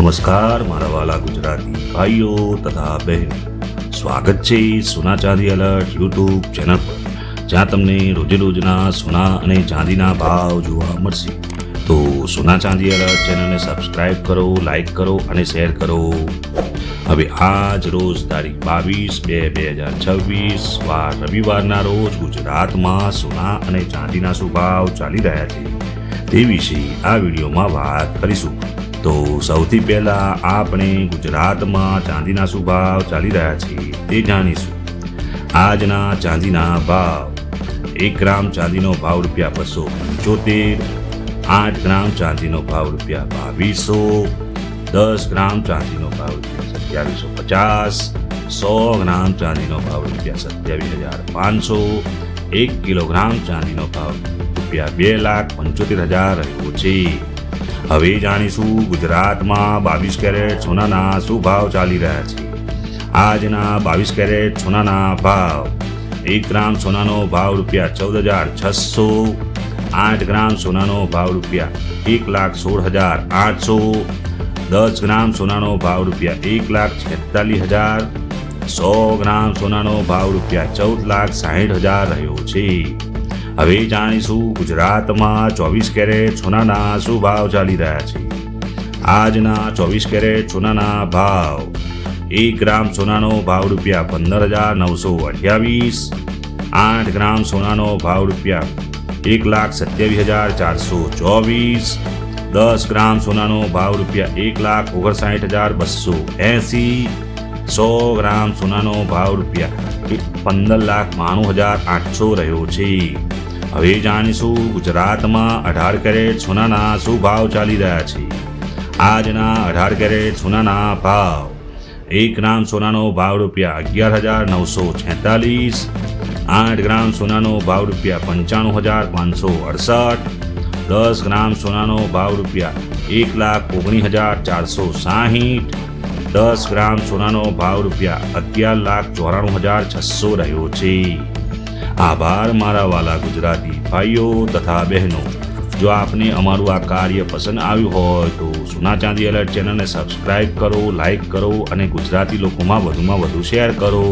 નમસ્કાર મારા વાલા ગુજરાતી ભાઈઓ તથા બહેનો, સ્વાગત છે સોના ચાંદી એલર્ટ યુટ્યુબ ચેનલ પર, જ્યાં તમને રોજે રોજના સોના અને ચાંદીના ભાવ જોવા મળશે. તો સોના ચાંદી એલર્ટ ચેનલને સબસ્ક્રાઇબ કરો, લાઈક કરો અને શેર કરો. હવે આજ રોજ તારીખ 22/2/2026 વાર રવિવારના રોજ ગુજરાતમાં સોના અને ચાંદીના શું ભાવ ચાલી રહ્યા છે તે વિશે આ વિડીયોમાં વાત કરીશું. તો સૌથી પહેલા આપણે ગુજરાતમાં ચાંદીના શું ભાવ ચાલી રહ્યા છે તે જાણીશું. આજના ચાંદીના ભાવ: 1 ગ્રામ ચાંદીનો ભાવ ₹275, 8 ગ્રામ ચાંદીનો ભાવ ₹2200, 10 ગ્રામ ચાંદીનો ભાવ ₹2750, 100 ગ્રામ ચાંદીનો ભાવ ₹27,500, 1 કિલોગ્રામ ચાંદીનો ભાવ ₹2,75,000 રહ્યો છે. હવે જાણીશું ગુજરાતમાં 22 કેરેટ સોનાના શું ભાવ ચાલી રહ્યા છે. આજના 22 કેરેટ સોનાના ભાવ: 1 ગ્રામ સોનાનો ભાવ ₹14,600, 8 ગ્રામ સોનાનો ભાવ ₹1,16,800, 10 ગ્રામ સોનાનો ભાવ ₹1,46,000, 100 ગ્રામ સોનાનો ભાવ ₹14,60,000 રહ્યો છે. હવે જાણીશું ગુજરાતમાં 24 કેરેટ સોનાના શું ભાવ ચાલી રહ્યા છે. આજના 24 કેરેટ સોનાના ભાવ: 1 ગ્રામ સોનાનો ભાવ ₹15,928, 8 ગ્રામ સોનાનો ભાવ ₹1,27,424, 10 ગ્રામ સોનાનો ભાવ ₹1,59,280, 100 ગ્રામ સોનાનો ભાવ ₹15,92,800 રહ્યો છે. હવે જાણીશું ગુજરાતમાં 18 કેરેટ સોનાના શું ભાવ ચાલી રહ્યા છે. આજના 18 કેરેટ સોનાના ભાવ: 1 ગ્રામ સોનાનો ભાવ ₹11,946, 8 ગ્રામ સોનાનો ભાવ ₹95,568, 10 ગ્રામ સોનાનો ભાવ ₹1,19,460, 10 ગ્રામ સોનાનો ભાવ ₹11,94,600 રહ્યો છે. આભાર મારા વાલા ગુજરાતી ભાઈઓ તથા બહેનો. જો આપને અમારું આ કાર્ય પસંદ આવ્યું હોય તો સોના ચાંદી એલર્ટ ચેનલને સબસ્ક્રાઇબ કરો, લાઈક કરો અને ગુજરાતી લોકોમાં વધુમાં વધુ શેર કરો.